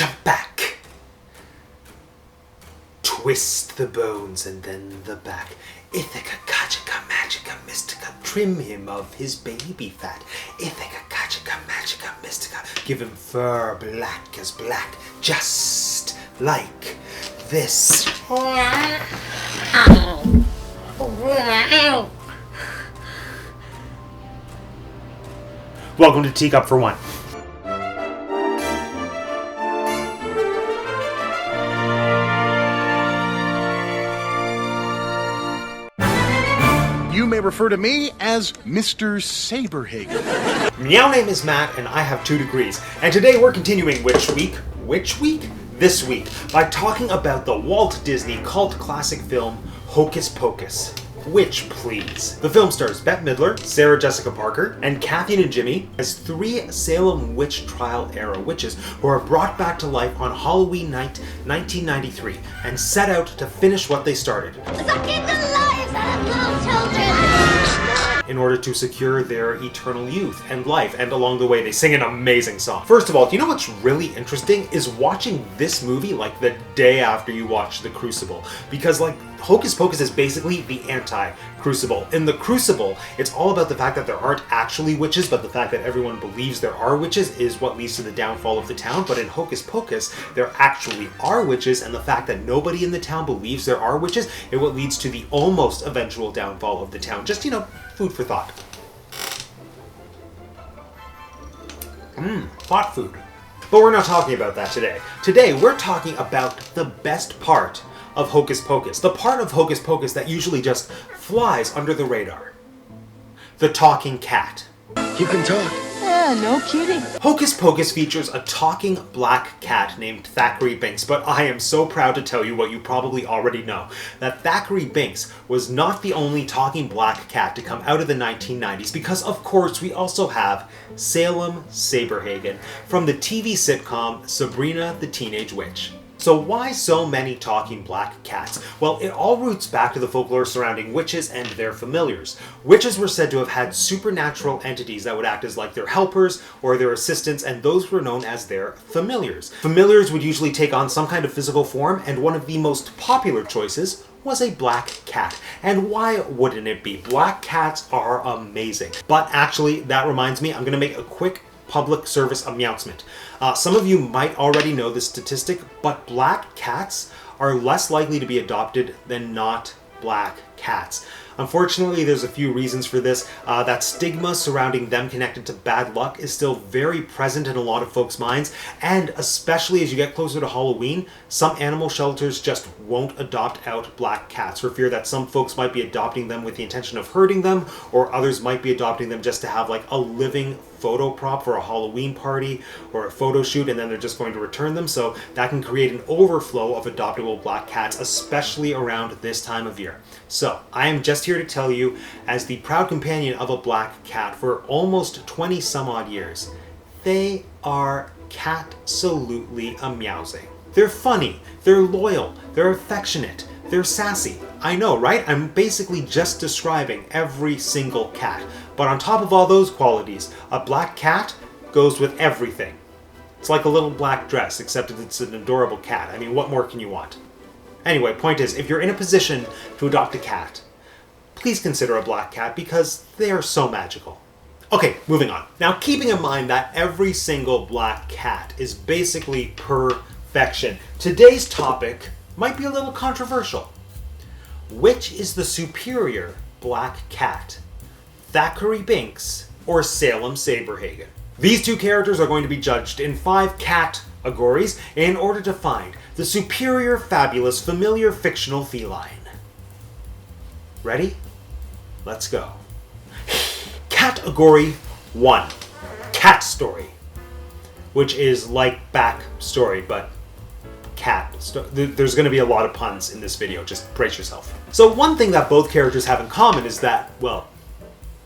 jump back. Twist the bones and then the back. Ithaca, Kajika, Magica, Mystica, trim him of his baby fat. Ithaca, Kajika, Magica, Mystica, give him fur black as black, just like this. Welcome to Teacup For One. You may refer to me as Mr. Saberhagen. Meow name is Matt, and I have 2 degrees. And today we're continuing Which Week? This week, by talking about the Walt Disney cult classic film, Hocus Pocus. Witch, please. The film stars Bette Midler, Sarah Jessica Parker, and Kathy and Jimmy as 3 Salem witch trial era witches who are brought back to life on Halloween night 1993 and set out to finish what they started. Sucking the lives out of little children! In order to secure their eternal youth and life, and along the way they sing an amazing song. First of all, do you know what's really interesting is watching this movie like the day after you watch The Crucible, because like Hocus Pocus is basically the anti-Crucible. In The Crucible, it's all about the fact that there aren't actually witches, but the fact that everyone believes there are witches is what leads to the downfall of the town. But in Hocus Pocus, there actually are witches, and the fact that nobody in the town believes there are witches is what leads to the almost eventual downfall of the town. Just, you know, food for thought. Thought food. But we're not talking about that today. Today, we're talking about the best part of Hocus Pocus. The part of Hocus Pocus that usually just flies under the radar. The talking cat. You can talk. Yeah, no kidding. Hocus Pocus features a talking black cat named Thackery Binx, but I am so proud to tell you what you probably already know, that Thackery Binx was not the only talking black cat to come out of the 1990s, because of course we also have Salem Saberhagen from the TV sitcom Sabrina the Teenage Witch. So why so many talking black cats? Well, it all roots back to the folklore surrounding witches and their familiars. Witches were said to have had supernatural entities that would act as like their helpers or their assistants, and those were known as their familiars. Familiars would usually take on some kind of physical form, and one of the most popular choices was a black cat. And why wouldn't it be? Black cats are amazing. But actually, that reminds me, I'm going to make a quick public service announcement. Some of you might already know this statistic, but black cats are less likely to be adopted than not black cats. Unfortunately, there's a few reasons for this. That stigma surrounding them connected to bad luck is still very present in a lot of folks' minds, and especially as you get closer to Halloween, some animal shelters just won't adopt out black cats for fear that some folks might be adopting them with the intention of hurting them, or others might be adopting them just to have like a living photo prop for a Halloween party or a photo shoot, and then they're just going to return them. So that can create an overflow of adoptable black cats, especially around this time of year. So I am just here to tell you, as the proud companion of a black cat for almost 20 some odd years, they are cat-absolutely amusing. They're funny, they're loyal, they're affectionate, they're sassy. I know, right? I'm basically just describing every single cat. But on top of all those qualities, a black cat goes with everything. It's like a little black dress, except it's an adorable cat. I mean, what more can you want? Anyway, point is, if you're in a position to adopt a cat, please consider a black cat because they are so magical. Okay, moving on. Now, keeping in mind that every single black cat is basically perfection, today's topic might be a little controversial. Which is the superior black cat? Thackery Binx or Salem Saberhagen? These 2 characters are going to be judged in 5 categories in order to find the superior, fabulous, familiar, fictional feline. Ready? Let's go. Category 1. Cat story. Which is like back story, but there's going to be a lot of puns in this video, just brace yourself. So one thing that both characters have in common is that, well,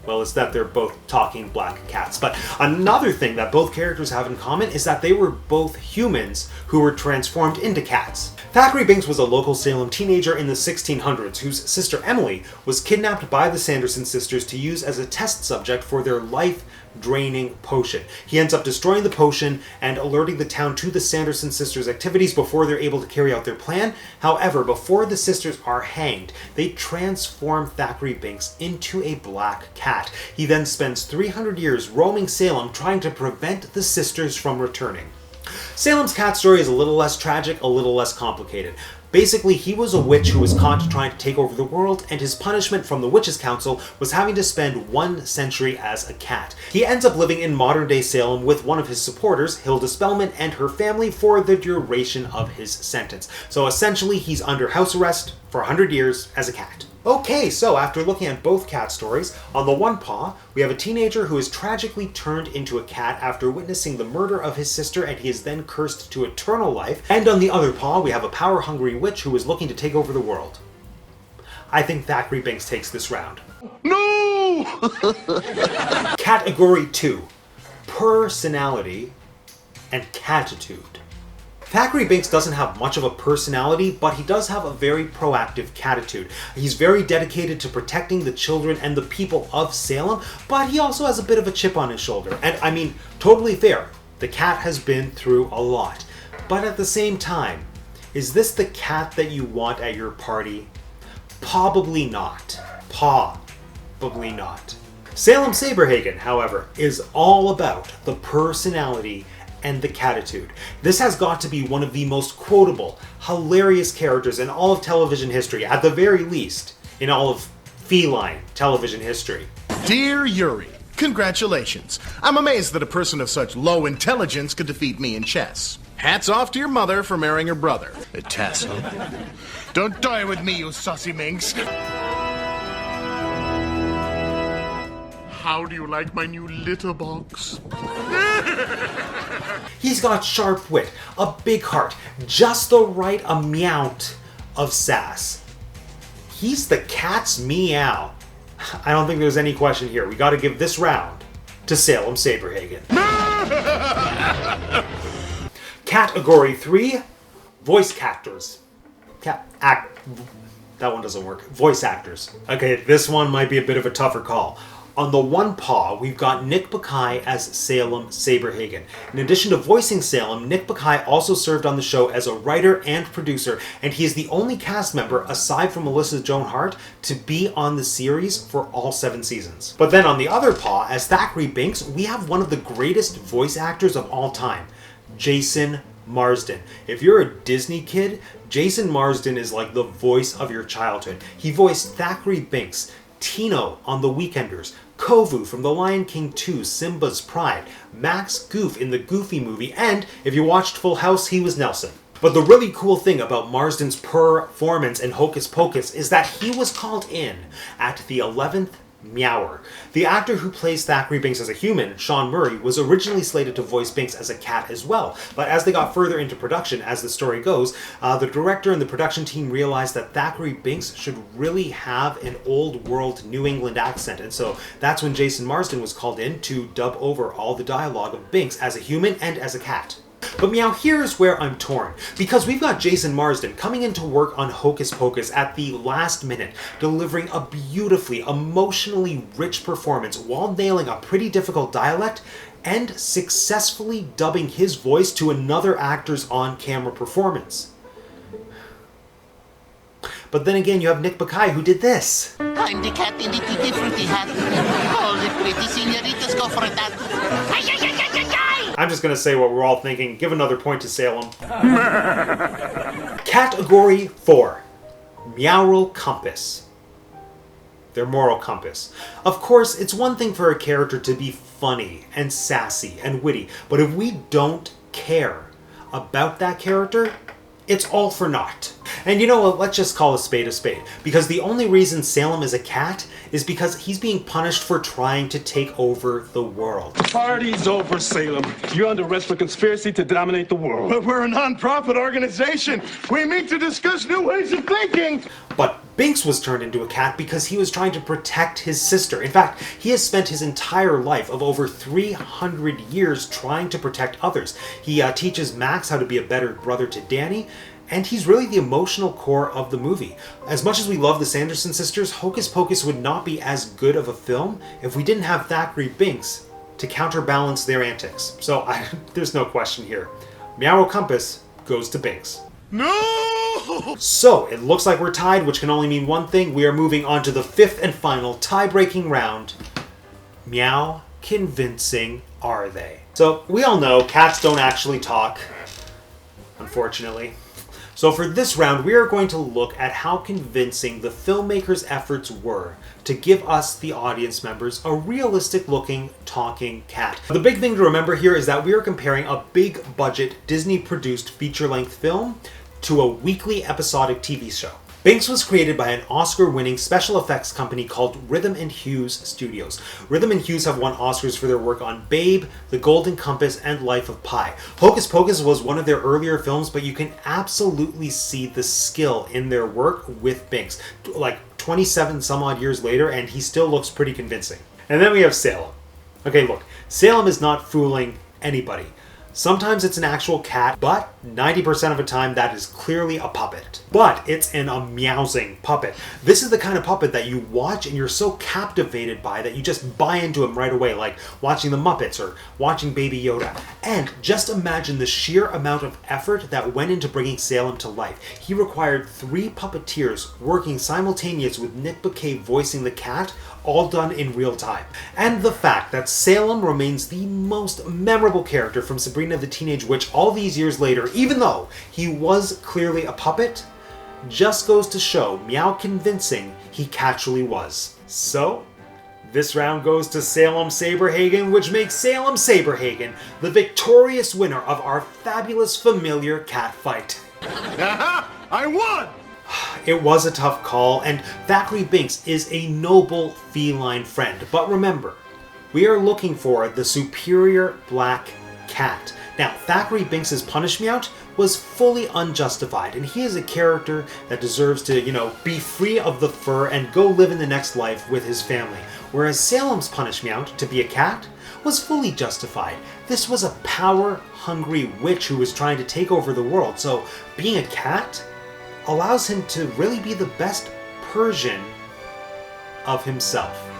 it's that they're both talking black cats. But another thing that both characters have in common is that they were both humans who were transformed into cats. Thackery Binx was a local Salem teenager in the 1600s whose sister Emily was kidnapped by the Sanderson sisters to use as a test subject for their life life-draining potion. He ends up destroying the potion and alerting the town to the Sanderson sisters' activities before they're able to carry out their plan. However, before the sisters are hanged, they transform Thackery Binx into a black cat. He then spends 300 years roaming Salem trying to prevent the sisters from returning. Salem's cat story is a little less tragic, a little less complicated. Basically, he was a witch who was caught trying to take over the world, and his punishment from the Witches' Council was having to spend 1 century as a cat. He ends up living in modern-day Salem with one of his supporters, Hilda Spellman, and her family for the duration of his sentence. So essentially, he's under house arrest for 100 years as a cat. Okay, so after looking at both cat stories, on the one paw, we have a teenager who is tragically turned into a cat after witnessing the murder of his sister, and he is then cursed to eternal life. And on the other paw, we have a power-hungry witch who is looking to take over the world. I think Thackery Binx takes this round. No! Category 2, personality and catitude. Thackery Binx doesn't have much of a personality, but he does have a very proactive catitude. He's very dedicated to protecting the children and the people of Salem, but he also has a bit of a chip on his shoulder. And I mean, totally fair. The cat has been through a lot. But at the same time, is this the cat that you want at your party? Probably not. Probably not. Salem Saberhagen, however, is all about the personality and the catitude. This has got to be one of the most quotable, hilarious characters in all of television history, at the very least, in all of feline television history. Dear Yuri, congratulations. I'm amazed that a person of such low intelligence could defeat me in chess. Hats off to your mother for marrying her brother. A Tess, huh? Don't die with me, you saucy minx. How do you like my new litter box? He's got sharp wit, a big heart, just the right amount of sass. He's the cat's meow. I don't think there's any question here. We gotta give this round to Salem Saberhagen. Category 3, voice actors. That one doesn't work. Voice actors. Okay, this one might be a bit of a tougher call. On the one paw, we've got Nick Bakay as Salem Saberhagen. In addition to voicing Salem, Nick Bakay also served on the show as a writer and producer, and he is the only cast member, aside from Melissa Joan Hart, to be on the series for all 7 seasons. But then on the other paw, as Thackery Binx, we have one of the greatest voice actors of all time, Jason Marsden. If you're a Disney kid, Jason Marsden is like the voice of your childhood. He voiced Thackery Binx, Tino on The Weekenders, Kovu from The Lion King 2, Simba's Pride, Max Goof in the Goofy movie, and if you watched Full House, he was Nelson. But the really cool thing about Marsden's performance in Hocus Pocus is that he was called in at the 11th Meower. The actor who plays Thackery Binx as a human, Sean Murray, was originally slated to voice Binx as a cat as well, but as they got further into production, as the story goes, the director and the production team realized that Thackery Binx should really have an old world New England accent, and so that's when Jason Marsden was called in to dub over all the dialogue of Binx as a human and as a cat. But Meow, here's where I'm torn, because we've got Jason Marsden coming into work on Hocus Pocus at the last minute, delivering a beautifully, emotionally rich performance while nailing a pretty difficult dialect and successfully dubbing his voice to another actor's on-camera performance. But then again, you have Nick Bakay who did this. I'm the cat in the tutti frutti hat. All the pretty senoritas go for that. I'm just going to say what we're all thinking. Give another point to Salem. Category 4. Moral compass. Their moral compass. Of course, it's one thing for a character to be funny and sassy and witty, but if we don't care about that character, it's all for naught. And you know what, let's just call a spade, because the only reason Salem is a cat is because he's being punished for trying to take over the world. Party's over, Salem. You're under arrest for conspiracy to dominate the world. But we're a non-profit organization. We meet to discuss new ways of thinking. But Binx was turned into a cat because he was trying to protect his sister. In fact, he has spent his entire life of over 300 years trying to protect others. He teaches Max how to be a better brother to Danny, and he's really the emotional core of the movie. As much as we love the Sanderson sisters, Hocus Pocus would not be as good of a film if we didn't have Thackery Binx to counterbalance their antics. So there's no question here. Meow Compass goes to Binx. No! So it looks like we're tied, which can only mean one thing. We are moving on to the 5th and final tie-breaking round. Meow Convincing are they? So we all know cats don't actually talk, unfortunately. So for this round, we are going to look at how convincing the filmmakers' efforts were to give us, the audience members, a realistic-looking talking cat. The big thing to remember here is that we are comparing a big-budget, Disney-produced feature-length film to a weekly episodic TV show. Binx was created by an Oscar-winning special effects company called Rhythm and Hues Studios. Rhythm and Hues have won Oscars for their work on Babe, The Golden Compass, and Life of Pi. Hocus Pocus was one of their earlier films, but you can absolutely see the skill in their work with Binx. Like 27 some odd years later, and he still looks pretty convincing. And then we have Salem. Okay, look, Salem is not fooling anybody. Sometimes it's an actual cat, but 90% of the time that is clearly a puppet. But it's an amusing puppet. This is the kind of puppet that you watch and you're so captivated by that you just buy into him right away, like watching the Muppets or watching Baby Yoda. And just imagine the sheer amount of effort that went into bringing Salem to life. He required 3 puppeteers working simultaneous with Nick Bakay voicing the cat, all done in real time. And the fact that Salem remains the most memorable character from Sabrina the Teenage Witch all these years later, even though he was clearly a puppet, just goes to show Meow Convincing he actually was. So, this round goes to Salem Saberhagen, which makes Salem Saberhagen the victorious winner of our fabulous familiar cat fight. Aha! I won! It was a tough call, and Thackery Binx is a noble feline friend. But remember, we are looking for the superior black cat. Now, Thackery Binx's punishment was fully unjustified, and he is a character that deserves to, be free of the fur and go live in the next life with his family. Whereas Salem's punishment, to be a cat, was fully justified. This was a power-hungry witch who was trying to take over the world, so being a cat allows him to really be the best Persian of himself.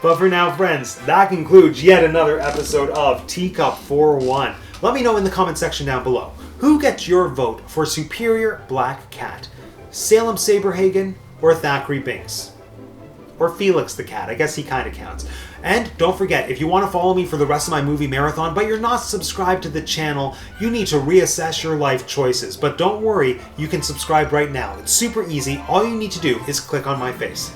But for now, friends, that concludes yet another episode of Teacup For One. Let me know in the comment section down below, who gets your vote for superior black cat? Salem Saberhagen or Thackery Binx? Or Felix the cat, I guess he kind of counts. And don't forget, if you want to follow me for the rest of my movie marathon, but you're not subscribed to the channel, you need to reassess your life choices. But don't worry, you can subscribe right now. It's super easy. All you need to do is click on my face.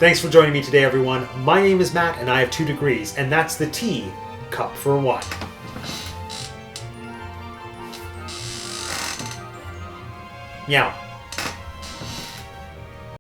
Thanks for joining me today, everyone. My name is Matt, and I have 2 degrees, and that's the Teacup For One. Meow.